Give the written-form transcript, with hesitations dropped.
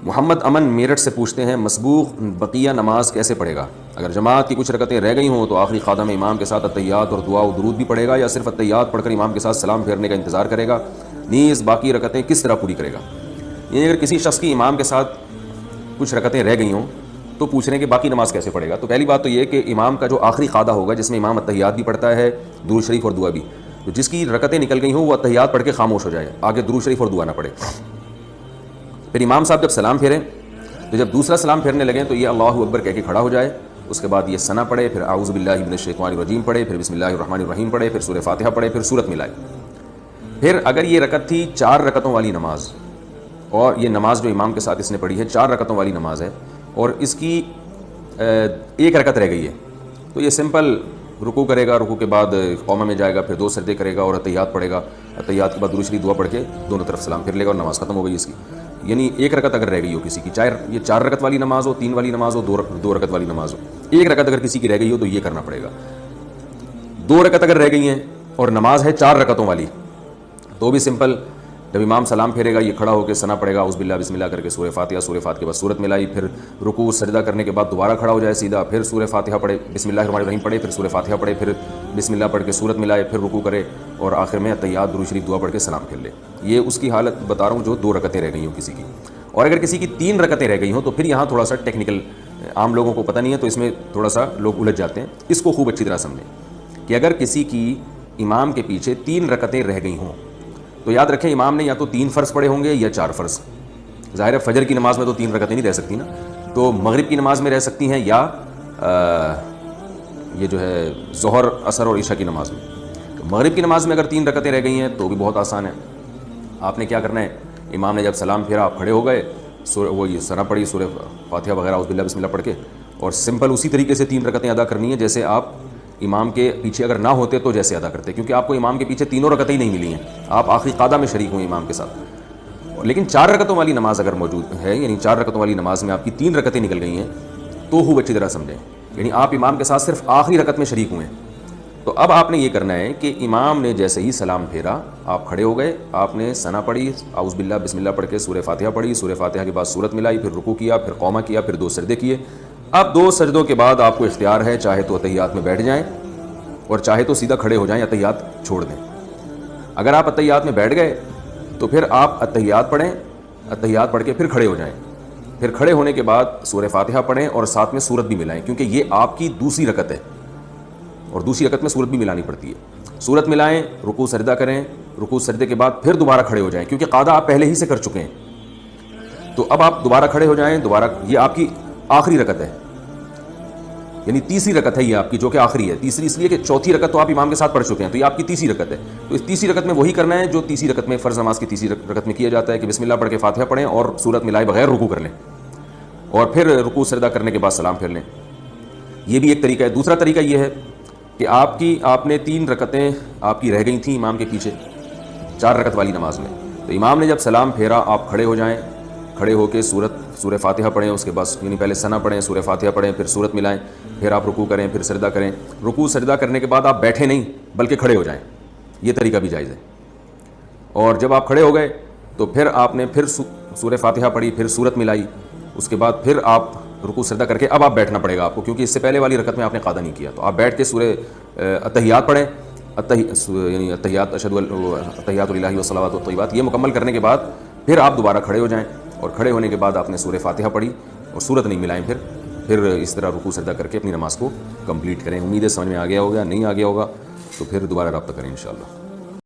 محمد امن میرٹھ سے پوچھتے ہیں مسبوق بقیہ نماز کیسے پڑھے گا؟ اگر جماعت کی کچھ رکعتیں رہ گئی ہوں تو آخری قادہ میں امام کے ساتھ اتحیات اور دعا و درود بھی پڑھے گا، یا صرف اتحیات پڑھ کر امام کے ساتھ سلام پھیرنے کا انتظار کرے گا؟ نیز باقی رکعتیں کس طرح پوری کرے گا؟ یعنی اگر کسی شخص کی امام کے ساتھ کچھ رکعتیں رہ گئی ہوں تو پوچھ رہے ہیں کہ باقی نماز کیسے پڑھے گا؟ تو پہلی بات تو یہ کہ امام کا جو آخری قادہ ہوگا جس میں امام اتحیات بھی پڑھتا ہے، درود شریف اور دعا بھی، تو جس کی رکعتیں نکل گئی ہوں وہ اتحیات پڑھ کے خاموش ہو جائے، آگے درود شریف اور دعا نہ پڑھے۔ پھر امام صاحب جب سلام پھیریں تو جب دوسرا سلام پھیرنے لگیں تو یہ اللہ اکبر کہہ کے کھڑا ہو جائے، اس کے بعد یہ ثنا پڑھے، پھر اعوذ باللہ من الشیطان الرجیم پڑھے، پھر بسم اللہ الرحمن الرحیم پڑھے، پھر سورہ فاتحہ پڑھے، پھر سورت ملائے۔ پھر اگر یہ رکعت تھی 4 رکعتوں والی نماز، اور یہ نماز جو امام کے ساتھ اس نے پڑھی ہے 4 رکعتوں والی نماز ہے، اور اس کی 1 رکعت رہ گئی ہے، تو یہ سمپل رکوع کرے گا، رکوع کے بعد قومہ میں جائے گا، پھر 2 سجدے کرے گا اور اتحیات پڑھے گا، اتحیات کے بعد درود شریف دعا پڑھ کے دونوں طرف سلام پھیر لے گا اور نماز ختم ہو گئی اس کی۔ یعنی 1 رکعت اگر رہ گئی ہو کسی کی، چاہے یہ 4 رکعت والی نماز ہو، 3 والی نماز ہو، 2 رکعت والی نماز ہو، 1 رکعت اگر کسی کی رہ گئی ہو تو یہ کرنا پڑے گا۔ 2 رکعت اگر رہ گئی ہیں اور نماز ہے 4 رکعتوں والی تو بھی سمپل، جب امام سلام پھیرے گا یہ کھڑا ہو کے ثنا پڑے گا، اعوذ باللہ بسم اللہ کر کے سورہ فاتحہ کے بعد سورت ملائی، پھر رکوع سجدہ کرنے کے بعد دوبارہ کھڑا ہو جائے سیدھا، پھر سورہ فاتحہ پڑھے، بسم اللہ الرحمن الرحیم پڑھے، پھر سورہ فاتحہ پڑھے، پھر بسم اللہ پڑھ کے سورت ملائے، پھر رکوع کرے اور آخر میں اتحیات درود شریف دعا پڑھ کے سلام پھیر لے۔ یہ اس کی حالت بتا رہا ہوں جو 2 رکعتیں رہ گئی ہوں کسی کی۔ اور اگر کسی کی 3 رکعتیں رہ گئی ہوں تو پھر یہاں تھوڑا سا ٹیکنیکل، عام لوگوں کو پتہ نہیں ہے تو اس میں تھوڑا سا لوگ الجھ جاتے ہیں، اس کو خوب اچھی طرح سمجھیں کہ اگر کسی کی امام کے پیچھے 3 رکعتیں رہ گئی ہوں تو یاد رکھیں امام نے یا تو 3 فرض پڑھے ہوں گے یا 4 فرض۔ ظاہر ہے فجر کی نماز میں تو 3 رکعتیں نہیں رہ سکتی نا، تو مغرب کی نماز میں رہ سکتی ہیں یا یہ جو ہے ظہر عصر اور عشاء کی نماز میں۔ تو مغرب کی نماز میں اگر 3 رکعتیں رہ گئی ہیں تو بھی بہت آسان ہے، آپ نے کیا کرنا ہے، امام نے جب سلام پھیرا آپ کھڑے ہو گئے، وہ یہ ثنا پڑھی، سورہ فاتحہ وغیرہ اعوذ باللہ بسم اللہ پڑھ کے، اور سمپل اسی طریقے سے 3 رکعتیں ادا کرنی ہے جیسے آپ امام کے پیچھے اگر نہ ہوتے تو جیسے ادا کرتے، کیونکہ آپ کو امام کے پیچھے 3 رکعتیں ہی نہیں ملی ہیں، آپ آخری قادہ میں شریک ہوئے امام کے ساتھ۔ لیکن 4 رکعتوں والی نماز اگر موجود ہے، یعنی 4 رکعتوں والی نماز میں آپ کی 3 رکعتیں نکل گئی ہیں تو خوب اچھی طرح سمجھیں، یعنی آپ امام کے ساتھ صرف آخری رکعت میں شریک ہوئے ہیں۔ تو اب آپ نے یہ کرنا ہے کہ امام نے جیسے ہی سلام پھیرا آپ کھڑے ہو گئے، آپ نے ثنا پڑھی، اعوذ باللہ بسم اللہ پڑھ کے سورہ فاتحہ پڑھی، سورہ فاتحہ کے بعد سورت ملائی، پھر رکوع کیا، پھر قومہ کیا، پھر 2 سجدے کیے۔ اب 2 سجدوں کے بعد آپ کو اختیار ہے، چاہے تو اتحیات میں بیٹھ جائیں اور چاہے تو سیدھا کھڑے ہو جائیں، اتحیات چھوڑ دیں۔ اگر آپ اتحیات میں بیٹھ گئے تو پھر آپ اتحیات پڑھیں، اتحیات پڑھ کے پھر کھڑے ہو جائیں، پھر کھڑے ہونے کے بعد سورہ فاتحہ پڑھیں اور ساتھ میں سورت بھی ملائیں، کیونکہ یہ آپ کی دوسری رکعت ہے اور دوسری رکعت میں سورت بھی ملانی پڑتی ہے۔ سورت ملائیں، رکوع سجدہ کریں، رکوع سجدے کے بعد پھر دوبارہ کھڑے ہو جائیں، کیونکہ قاعدہ آپ پہلے ہی سے کر چکے ہیں۔ تو اب آپ دوبارہ کھڑے ہو جائیں، دوبارہ یہ آپ کی آخری رکعت ہے، یعنی تیسری رکعت ہے یہ آپ کی جو کہ آخری ہے۔ تیسری اس لیے کہ چوتھی رکعت تو آپ امام کے ساتھ پڑھ چکے ہیں، تو یہ آپ کی تیسری رکعت ہے۔ تو اس تیسری رکعت میں وہی کرنا ہے جو تیسری رکعت میں فرض نماز کی تیسری رکعت میں کیا جاتا ہے کہ بسم اللہ پڑھ کے فاتحہ پڑھیں اور سورت ملائے بغیر رکوع کر لیں اور پھر رکوع سجدہ کرنے کے بعد سلام پھیر لیں۔ یہ بھی ایک طریقہ ہے۔ دوسرا طریقہ یہ ہے کہ آپ نے 3 رکعتیں آپ کی رہ گئی تھیں امام کے پیچھے 4 رکعت والی نماز میں، تو امام نے جب سلام پھیرا آپ کھڑے ہو جائیں، کھڑے ہو کے سورہ فاتحہ پڑھیں، اس کے بعد یعنی پہلے ثنا پڑھیں، سورہ فاتحہ پڑھیں، پھر سورت ملائیں، پھر آپ رکوع کریں، پھر سجدہ کریں۔ رکوع سجدہ کرنے کے بعد آپ بیٹھے نہیں بلکہ کھڑے ہو جائیں، یہ طریقہ بھی جائز ہے۔ اور جب آپ کھڑے ہو گئے تو پھر آپ نے پھر سورہ فاتحہ پڑھی، پھر سورت ملائی، اس کے بعد پھر آپ رکوع سجدہ کر کے اب آپ بیٹھنا پڑے گا آپ کو، کیونکہ اس سے پہلے والی رکعت میں آپ نے قاعدہ نہیں کیا۔ تو آپ بیٹھ کے سورہ اتحیات پڑھیں، یعنی اتحیات اتحیات الہی والصلوات والطیبات، یہ مکمل کرنے کے بعد پھر آپ دوبارہ کھڑے ہو جائیں، اور کھڑے ہونے کے بعد آپ نے سورہ فاتحہ پڑھی اور سورت نہیں ملائیں، پھر اس طرح رکوع سجدہ کر کے اپنی نماز کو کمپلیٹ کریں۔ امید ہے سمجھ میں آ گیا ہوگا، نہیں آ گیا ہوگا تو پھر دوبارہ رابطہ کریں انشاءاللہ۔